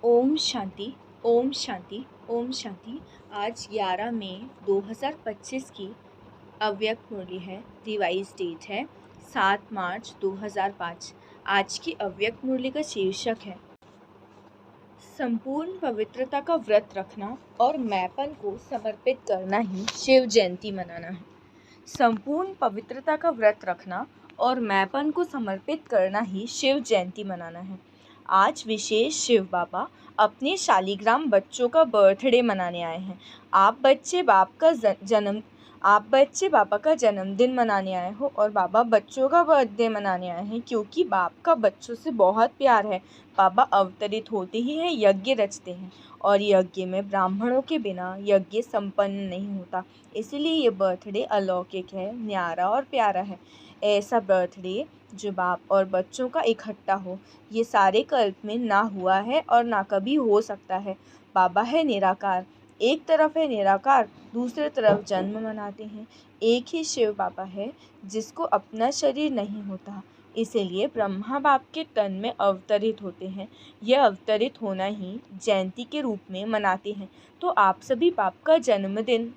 ओम शांति। ओम शांति। ओम शांति। आज 11 मई 2025 की अव्यक्त मुरली है। रिवाइज डेट है 7 मार्च 2005। आज की अव्यक्त मुरली का शीर्षक है संपूर्ण पवित्रता का व्रत रखना और मैपन को समर्पित करना ही शिव जयंती मनाना है। संपूर्ण पवित्रता का व्रत रखना और मैपन को समर्पित करना ही शिव जयंती मनाना है। आज विशेष शिव बाबा अपने शालिग्राम बच्चों का बर्थडे मनाने आए हैं। आप बच्चे बाबा का जन्मदिन मनाने आए हो और बाबा बच्चों का बर्थडे मनाने आए हैं, क्योंकि बाप का बच्चों से बहुत प्यार है। बाबा अवतरित होते ही हैं, यज्ञ रचते हैं और यज्ञ में ब्राह्मणों के बिना यज्ञ संपन्न नहीं होता। इसीलिए ये बर्थडे अलौकिक है, न्यारा और प्यारा है। ऐसा बर्थडे जो बाप और बच्चों का इकट्ठा हो, ये सारे कल्प में ना हुआ है और ना कभी हो सकता है। बाबा है निराकार, एक तरफ है निराकार, दूसरी तरफ जन्म मनाते हैं। एक ही शिव बाबा है जिसको अपना शरीर नहीं होता, इसीलिए ब्रह्मा बाप के तन में अवतरित होते हैं। यह अवतरित होना ही जयंती के रूप में मनाते हैं। तो आप सभी बाप का जन्मदिन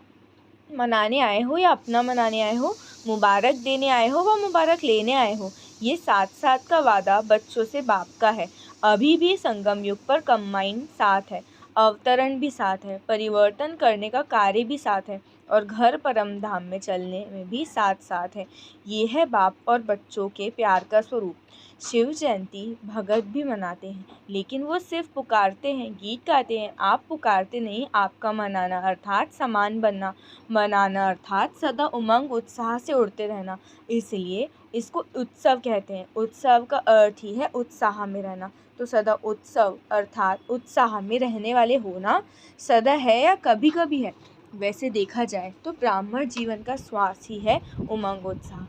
मनाने आए हो या अपना मनाने आए हो, मुबारक देने आए हो व मुबारक लेने आए हो, ये साथ साथ का वादा बच्चों से बाप का है। अभी भी संगम युग पर कंबाइन साथ है, अवतरण भी साथ है, परिवर्तन करने का कार्य भी साथ है और घर परम धाम में चलने में भी साथ साथ है। ये है बाप और बच्चों के प्यार का स्वरूप। शिव जयंती भगत भी मनाते हैं, लेकिन वो सिर्फ पुकारते हैं, गीत गाते हैं। आप पुकारते नहीं, आपका मनाना अर्थात समान बनना, मनाना अर्थात सदा उमंग उत्साह से उड़ते रहना। इसलिए इसको उत्सव कहते हैं। उत्सव का अर्थ ही है उत्साह में रहना। तो सदा उत्सव अर्थात उत्साह में रहने वाले होना सदा है या कभी कभी है? वैसे देखा जाए तो ब्राह्मण जीवन का श्वास ही है उमंग उत्साह।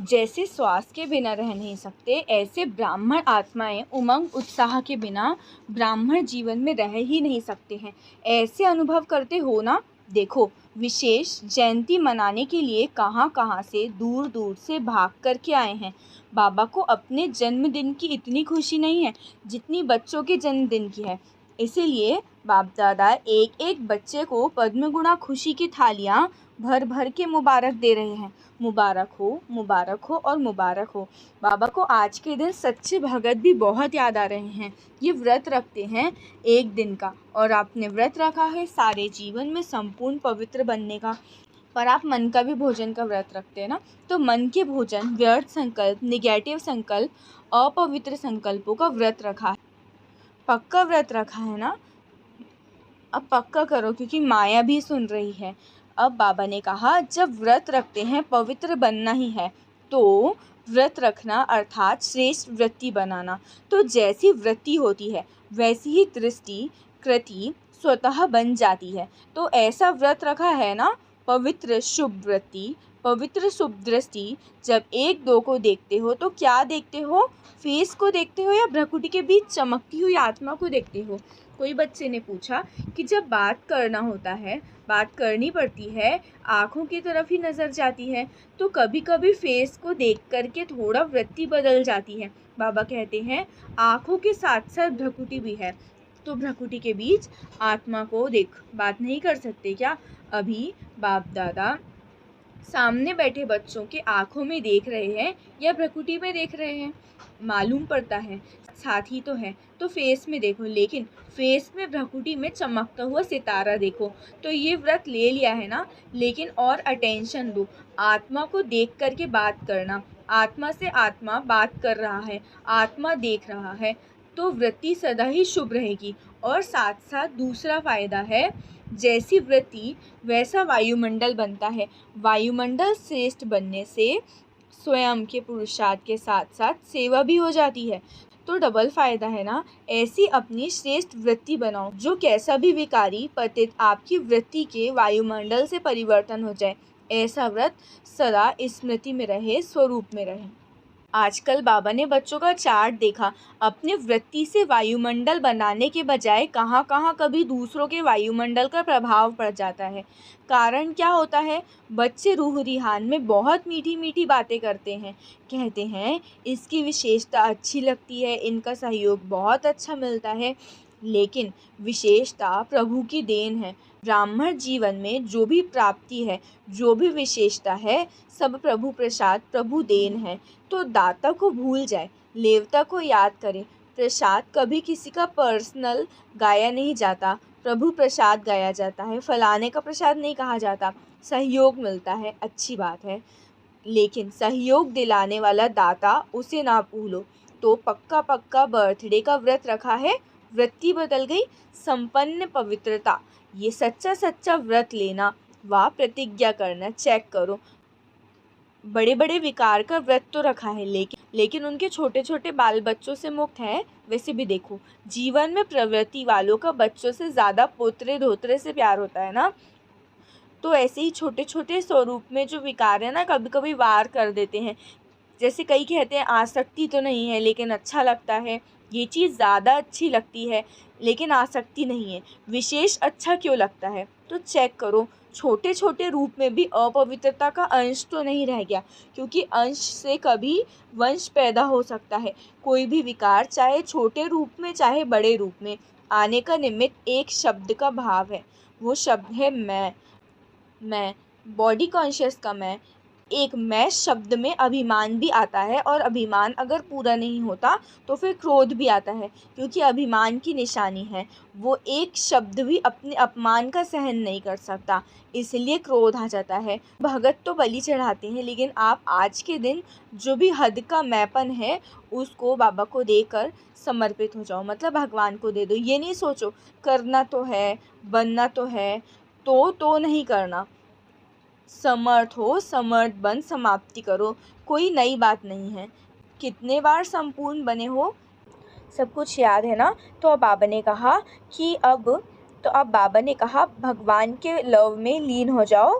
जैसे श्वास के बिना रह नहीं सकते, ऐसे ब्राह्मण आत्माएं उमंग उत्साह के बिना ब्राह्मण जीवन में रह ही नहीं सकते हैं। ऐसे अनुभव करते हो ना? देखो, विशेष जयंती मनाने के लिए कहाँ कहाँ से दूर दूर से भाग करके आए हैं। बाबा को अपने जन्मदिन की इतनी खुशी नहीं है जितनी बच्चों के जन्मदिन की है। इसीलिए बाप दादा एक एक बच्चे को पद्म गुणा खुशी की थालियाँ भर भर के मुबारक दे रहे हैं। मुबारक हो, मुबारक हो और मुबारक हो। बाबा को आज के दिन सच्चे भगत भी बहुत याद आ रहे हैं। ये व्रत रखते हैं एक दिन का, और आपने व्रत रखा है सारे जीवन में संपूर्ण पवित्र बनने का। पर आप मन का भी भोजन का व्रत रखते हैं ना, तो मन के भोजन, व्यर्थ संकल्प, निगेटिव संकल्प, अपवित्र संकल्पों का व्रत रखा है। पक्का व्रत रखा है ना? अब पक्का करो, क्योंकि माया भी सुन रही है। अब बाबा ने कहा, जब व्रत रखते हैं पवित्र बनना ही है, तो व्रत रखना अर्थात श्रेष्ठ वृत्ति बनाना। तो जैसी वृत्ति होती है वैसी ही दृष्टि कृति स्वतः बन जाती है। तो ऐसा व्रत रखा है ना, पवित्र शुभ वृत्ति, पवित्र शुभ दृष्टि। जब एक दो को देखते हो तो क्या देखते हो? फेस को देखते हो या भ्रकुटी के बीच चमकती हुई आत्मा को देखते हो? कोई बच्चे ने पूछा कि जब बात करना होता है, बात करनी पड़ती है, आँखों की तरफ ही नज़र जाती है, तो कभी कभी फेस को देख करके थोड़ा वृत्ति बदल जाती है। बाबा कहते हैं आँखों के साथ साथ भ्रकुटी भी है, तो भ्रकुटी के बीच आत्मा को देख। बात नहीं कर सकते क्या? अभी बाप दादा सामने बैठे बच्चों के आँखों में देख रहे हैं या भ्रकुटी में देख रहे हैं? मालूम पड़ता है, साथ ही तो है। तो फेस में देखो, लेकिन फेस में भ्रकुटी में चमकता हुआ सितारा देखो। तो ये व्रत ले लिया है ना, लेकिन और अटेंशन दो। आत्मा को देख करके बात करना। आत्मा से आत्मा बात कर रहा है, आत्मा देख रहा है, तो वृत्ति सदा ही शुभ रहेगी। और साथ साथ दूसरा फायदा है, जैसी वृत्ति वैसा वायुमंडल बनता है। वायुमंडल श्रेष्ठ बनने से स्वयं के पुरुषार्थ के साथ साथ सेवा भी हो जाती है, तो डबल फायदा है ना। ऐसी अपनी श्रेष्ठ वृत्ति बनाओ जो कैसा भी विकारी पतित आपकी वृत्ति के वायुमंडल से परिवर्तन हो जाए। ऐसा व्रत सदा स्मृति में रहे, स्वरूप में रहे। आजकल बाबा ने बच्चों का चार्ट देखा, अपने वृत्ति से वायुमंडल बनाने के बजाय कहाँ कहाँ कभी दूसरों के वायुमंडल का प्रभाव पड़ जाता है। कारण क्या होता है? बच्चे रूह रिहान में बहुत मीठी मीठी बातें करते हैं, कहते हैं इसकी विशेषता अच्छी लगती है, इनका सहयोग बहुत अच्छा मिलता है। लेकिन विशेषता प्रभु की देन है। ब्राह्मण जीवन में जो भी प्राप्ति है, जो भी विशेषता है, सब प्रभु प्रसाद, प्रभु देन है। तो दाता को भूल जाए, लेवता को याद करे। प्रसाद कभी किसी का पर्सनल गाया नहीं जाता, प्रभु प्रसाद गाया जाता है। फलाने का प्रसाद नहीं कहा जाता। सहयोग मिलता है, अच्छी बात है, लेकिन सहयोग दिलाने वाला दाता उसे ना भूलो। तो पक्का पक्का बर्थडे का व्रत रखा है, वृत्ति बदल गई, संपन्न पवित्रता। ये सच्चा सच्चा व्रत लेना व प्रतिज्ञा करना। चेक करो, बड़े बड़े विकार का व्रत तो रखा है, लेकिन उनके छोटे छोटे बाल बच्चों से मुक्त है। वैसे भी देखो, जीवन में प्रवृत्ति वालों का बच्चों से ज़्यादा पोतरे धोतरे से प्यार होता है ना। तो ऐसे ही छोटे छोटे स्वरूप में जो विकार है ना, कभी कभी वार कर देते हैं। जैसे कई कहते हैं आसक्ति तो नहीं है लेकिन अच्छा लगता है, ये चीज़ ज़्यादा अच्छी लगती है लेकिन आसक्ति नहीं है, विशेष अच्छा क्यों लगता है? तो चेक करो, छोटे छोटे रूप में भी अपवित्रता का अंश तो नहीं रह गया, क्योंकि अंश से कभी वंश पैदा हो सकता है। कोई भी विकार चाहे छोटे रूप में चाहे बड़े रूप में आने का निमित्त एक शब्द का भाव है। वो शब्द है मैं, बॉडी कॉन्शियस का मैं। एक मैं शब्द में अभिमान भी आता है, और अभिमान अगर पूरा नहीं होता तो फिर क्रोध भी आता है, क्योंकि अभिमान की निशानी है। वो एक शब्द भी अपने अपमान का सहन नहीं कर सकता, इसलिए क्रोध आ जाता है। भगत तो बलि चढ़ाते हैं, लेकिन आप आज के दिन जो भी हद का मैपन है उसको बाबा को देकर समर्पित हो जाओ, मतलब भगवान को दे दो। ये नहीं सोचो करना तो है, बनना तो है, तो नहीं करना। समर्थ हो, समर्थ बन समाप्ति करो, कोई नई बात नहीं है। कितने बार संपूर्ण बने हो, सब कुछ याद है ना। तो अब बाबा ने कहा कि अब बाबा ने कहा भगवान के लव में लीन हो जाओ,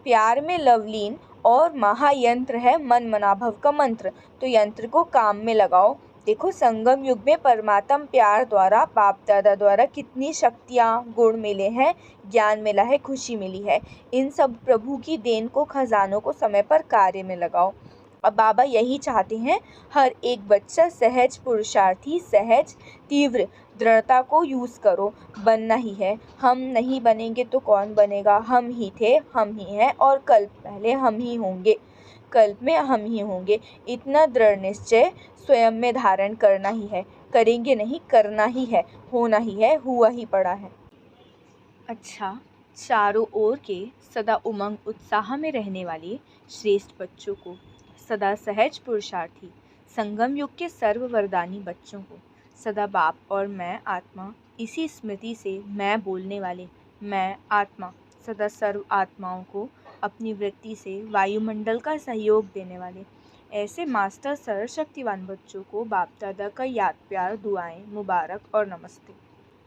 प्यार में लवलीन। और महायंत्र है मन मनाभव का मंत्र, तो यंत्र को काम में लगाओ। देखो, संगम युग में परमात्म प्यार द्वारा, बाप दादा द्वारा कितनी शक्तियाँ गुण मिले हैं, ज्ञान मिला है, खुशी मिली है। इन सब प्रभु की देन को, खजानों को समय पर कार्य में लगाओ। अब बाबा यही चाहते हैं, हर एक बच्चा सहज पुरुषार्थी, सहज तीव्र दृढ़ता को यूज़ करो। बनना ही है, हम नहीं बनेंगे तो कौन बनेगा? हम ही थे, हम ही हैं, और कल्प पहले हम ही होंगे, कल्प में हम ही होंगे। इतना दृढ़ निश्चय स्वयं में धारण करना ही है, करेंगे नहीं, करना ही है, होना ही है, हुआ ही पड़ा है। अच्छा, चारों ओर के सदा उमंग उत्साह में रहने वाले श्रेष्ठ बच्चों को, सदा सहज पुरुषार्थी संगम युग के सर्व वरदानी बच्चों को, सदा बाप और मैं आत्मा, इसी स्मृति से मैं बोलने वाले मैं आत्मा, सदा सर्व आत्माओं को अपनी वृत्ति से वायुमंडल का सहयोग देने वाले ऐसे मास्टर सर्वशक्तिवान बच्चों को बाप दादा का याद, प्यार, दुआएं, मुबारक और नमस्ते।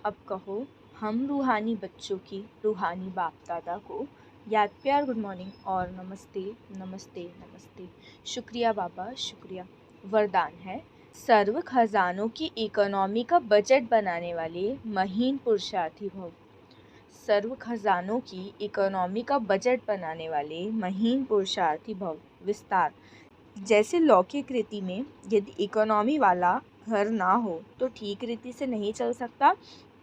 अब कहो, हम रूहानी बच्चों की रूहानी बाप दादा को याद, प्यार, गुड मॉर्निंग और नमस्ते नमस्ते नमस्ते। शुक्रिया बाबा, शुक्रिया। वरदान है, सर्व खजानों की इकोनॉमी का बजट बनाने वाले महीन पुरुषार्थी भव। सर्व खजानों की इकोनॉमी का बजट बनाने वाले महीन पुरुषार्थी भव। विस्तार, जैसे लौकिक रीति में यदि इकोनॉमी वाला घर ना हो तो ठीक रीति से नहीं चल सकता,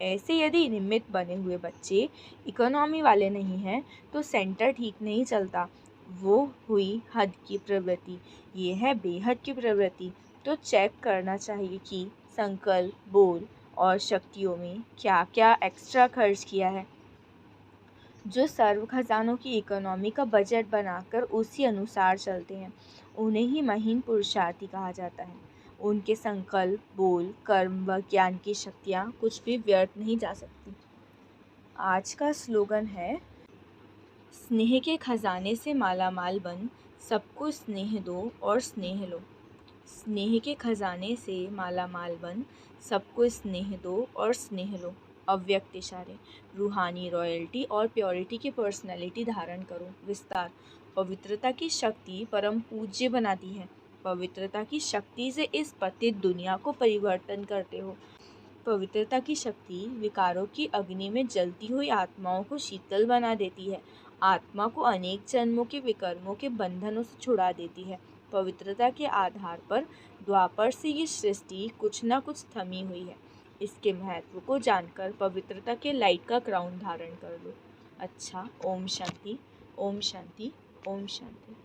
ऐसे यदि निमित्त बने हुए बच्चे इकोनॉमी वाले नहीं हैं तो सेंटर ठीक नहीं चलता। वो हुई हद की प्रवृत्ति, ये है बेहद की प्रवृत्ति। तो चेक करना चाहिए कि संकल्प, बोल और शक्तियों में क्या क्या एक्स्ट्रा खर्च किया है। जो सर्व खजानों की इकोनॉमी का बजट बनाकर उसी अनुसार चलते हैं, उन्हें ही महीन पुरुषार्थी कहा जाता है। उनके संकल्प, बोल, कर्म व ज्ञान की शक्तियाँ कुछ भी व्यर्थ नहीं जा सकती। आज का स्लोगन है, स्नेह के खजाने से माला माल बन, सबको स्नेह दो और स्नेह लो। स्नेह के खजाने से माला माल बन, सबको स्नेह दो और स्नेह लो। अव्यक्त इशारे, रूहानी रॉयल्टी और प्योरिटी की पर्सनैलिटी धारण करो। विस्तार, पवित्रता की शक्ति परम पूज्य बनाती है। पवित्रता की शक्ति से इस पतित दुनिया को परिवर्तन करते हो। पवित्रता की शक्ति विकारों की अग्नि में जलती हुई आत्माओं को शीतल बना देती है, आत्मा को अनेक जन्मों के विकर्मों के बंधनों से छुड़ा देती है। पवित्रता के आधार पर द्वापर से ये सृष्टि कुछ न कुछ थमी हुई है। इसके महत्व को जानकर पवित्रता के लाइट का क्राउन धारण कर लो। अच्छा, ओम शांति, ओम शांति, ओम शांति।